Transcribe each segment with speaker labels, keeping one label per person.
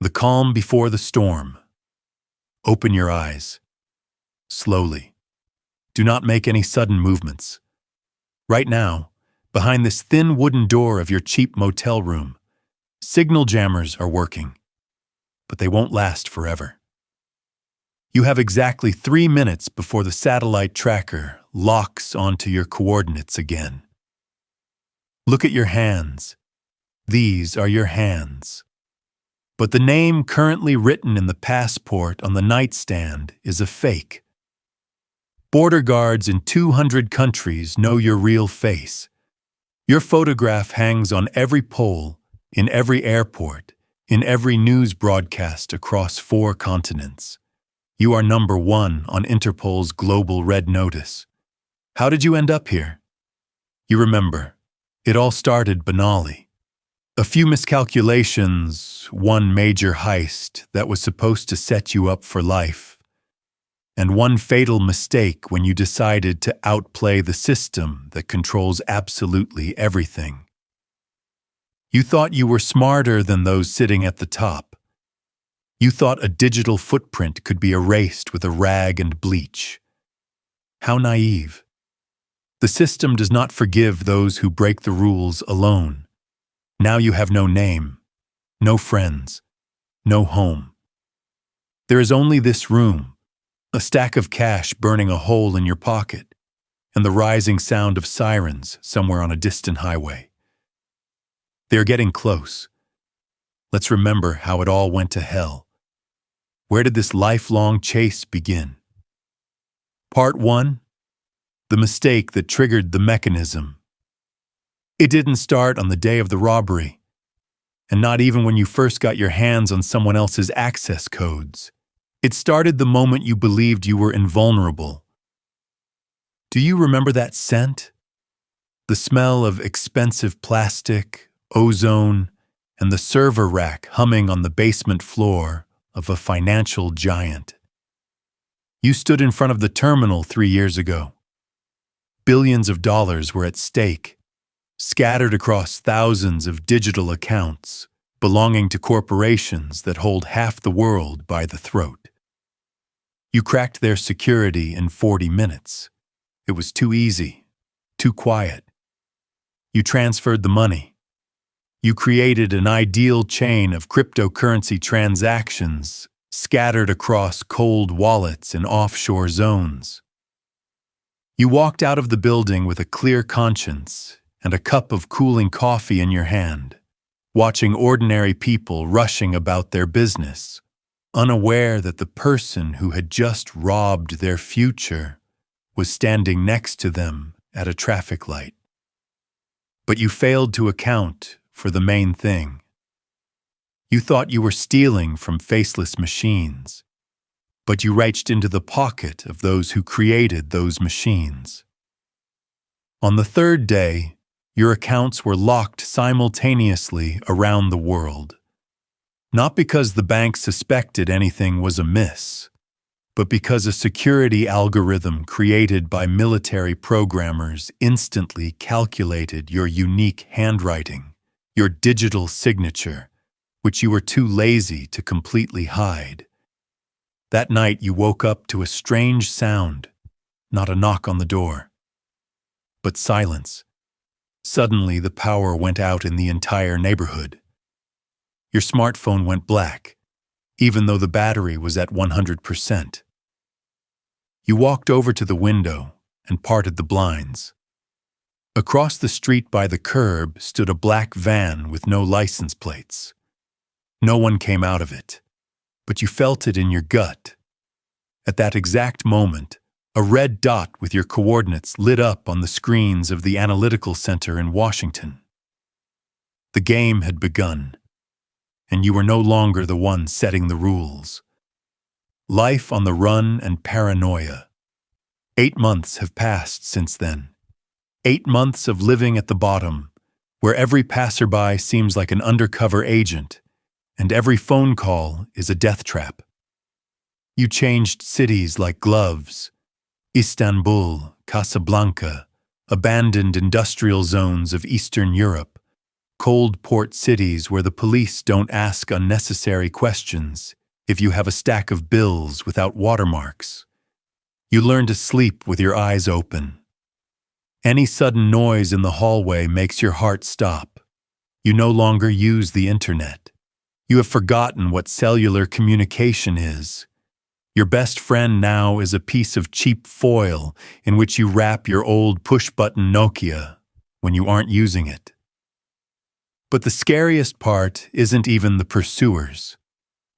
Speaker 1: The calm before the storm. Open your eyes. Slowly. Do not make any sudden movements. Right now, behind this thin wooden door of your cheap motel room, signal jammers are working, but they won't last forever. You have exactly 3 minutes before the satellite tracker locks onto your coordinates again. Look at your hands. These are your hands. But the name currently written in the passport on the nightstand is a fake. Border guards in 200 countries know your real face. Your photograph hangs on every pole, in every airport, in every news broadcast across 4 continents. You are number 1 on Interpol's global red notice. How did you end up here? You remember, it all started banally. A few miscalculations, one major heist that was supposed to set you up for life, and one fatal mistake when you decided to outplay the system that controls absolutely everything. You thought you were smarter than those sitting at the top. You thought a digital footprint could be erased with a rag and bleach. How naive. The system does not forgive those who break the rules alone. Now you have no name, no friends, no home. There is only this room, a stack of cash burning a hole in your pocket, and the rising sound of sirens somewhere on a distant highway. They are getting close. Let's remember how it all went to hell. Where did this lifelong chase begin? Part 1. The mistake that triggered the mechanism. It didn't start on the day of the robbery, and not even when you first got your hands on someone else's access codes. It started the moment you believed you were invulnerable. Do you remember that scent? The smell of expensive plastic, ozone, and the server rack humming on the basement floor of a financial giant. You stood in front of the terminal 3 years ago. Billions of dollars were at stake, scattered across thousands of digital accounts belonging to corporations that hold half the world by the throat. You cracked their security in 40 minutes. It was too easy, too quiet. You transferred the money. You created an ideal chain of cryptocurrency transactions scattered across cold wallets in offshore zones. You walked out of the building with a clear conscience and a cup of cooling coffee in your hand, watching ordinary people rushing about their business, unaware that the person who had just robbed their future was standing next to them at a traffic light. But you failed to account for the main thing. You thought you were stealing from faceless machines, but you reached into the pocket of those who created those machines. On the 3rd day, your accounts were locked simultaneously around the world. Not because the bank suspected anything was amiss, but because a security algorithm created by military programmers instantly calculated your unique handwriting, your digital signature, which you were too lazy to completely hide. That night you woke up to a strange sound, not a knock on the door, but silence. Suddenly, the power went out in the entire neighborhood. Your smartphone went black, even though the battery was at 100%. You walked over to the window and parted the blinds. Across the street by the curb stood a black van with no license plates. No one came out of it, but you felt it in your gut. At that exact moment, a red dot with your coordinates lit up on the screens of the analytical center in Washington. The game had begun, and you were no longer the one setting the rules. Life on the run and paranoia. 8 months have passed since then. 8 months of living at the bottom, where every passerby seems like an undercover agent, and every phone call is a death trap. You changed cities like gloves. Istanbul, Casablanca, abandoned industrial zones of Eastern Europe, Cold port cities where the police don't ask unnecessary questions if you have a stack of bills without watermarks. You learn to sleep with your eyes open. Any sudden noise in the hallway makes your heart stop. You no longer use the internet. You have forgotten what cellular communication is. Your best friend now is a piece of cheap foil in which you wrap your old push-button Nokia when you aren't using it. But the scariest part isn't even the pursuers.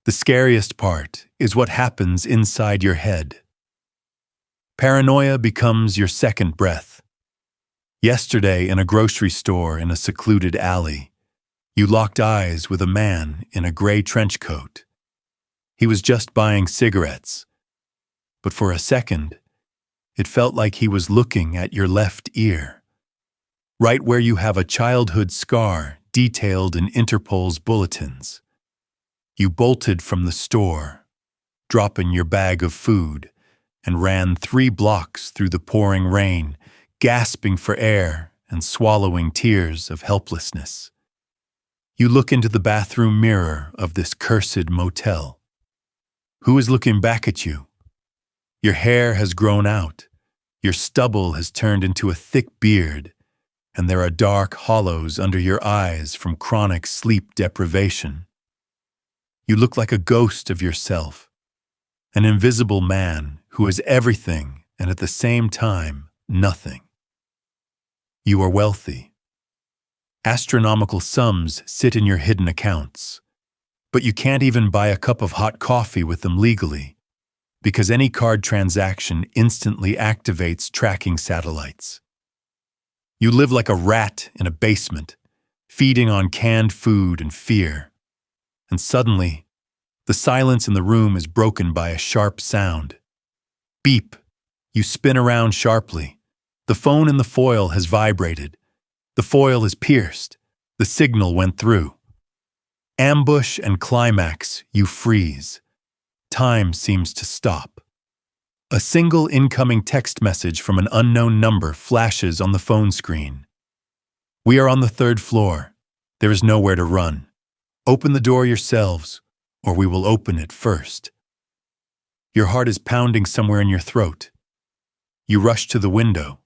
Speaker 1: The scariest part is what happens inside your head. Paranoia becomes your second breath. Yesterday, in a grocery store in a secluded alley, you locked eyes with a man in a gray trench coat. He was just buying cigarettes, but for a second, it felt like he was looking at your left ear, right where you have a childhood scar detailed in Interpol's bulletins. You bolted from the store, dropping your bag of food, and ran 3 blocks through the pouring rain, gasping for air and swallowing tears of helplessness. You look into the bathroom mirror of this cursed motel. Who is looking back at you? Your hair has grown out, your stubble has turned into a thick beard, and there are dark hollows under your eyes from chronic sleep deprivation. You look like a ghost of yourself, an invisible man who is everything and at the same time nothing. You are wealthy. Astronomical sums sit in your hidden accounts, but you can't even buy a cup of hot coffee with them legally, because any card transaction instantly activates tracking satellites. You live like a rat in a basement, feeding on canned food and fear. And suddenly, the silence in the room is broken by a sharp sound. Beep. You spin around sharply. The phone in the foil has vibrated. The foil is pierced. The signal went through. Ambush and climax, you freeze. Time seems to stop. A single incoming text message from an unknown number flashes on the phone screen. We are on the 3rd floor. There is nowhere to run. Open the door yourselves, or we will open it first. Your heart is pounding somewhere in your throat. You rush to the window.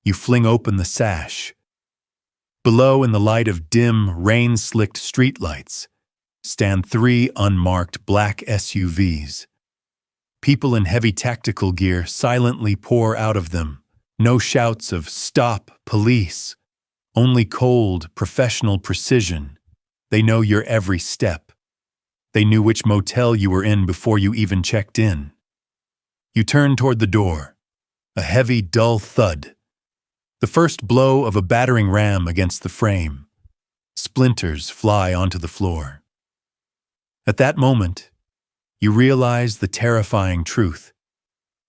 Speaker 1: You fling open the sash. Below, in the light of dim, rain-slicked streetlights, stand 3 unmarked black SUVs. People in heavy tactical gear silently pour out of them. No shouts of "Stop, police!" Only cold, professional precision. They know your every step. They knew which motel you were in before you even checked in. You turn toward the door. A heavy, dull thud. The first blow of a battering ram against the frame. Splinters fly onto the floor. At that moment, you realize the terrifying truth.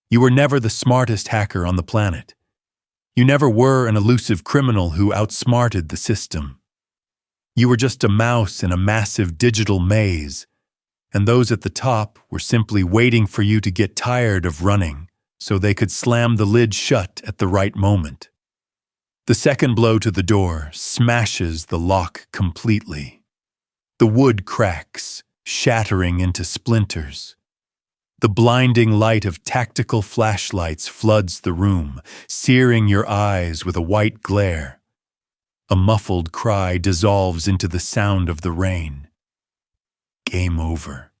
Speaker 1: You were never the smartest hacker on the planet. You never were an elusive criminal who outsmarted the system. You were just a mouse in a massive digital maze, and those at the top were simply waiting for you to get tired of running so they could slam the lid shut at the right moment. The second blow to the door smashes the lock completely. The wood cracks, shattering into splinters. The blinding light of tactical flashlights floods the room, searing your eyes with a white glare. A muffled cry dissolves into the sound of the rain. Game over.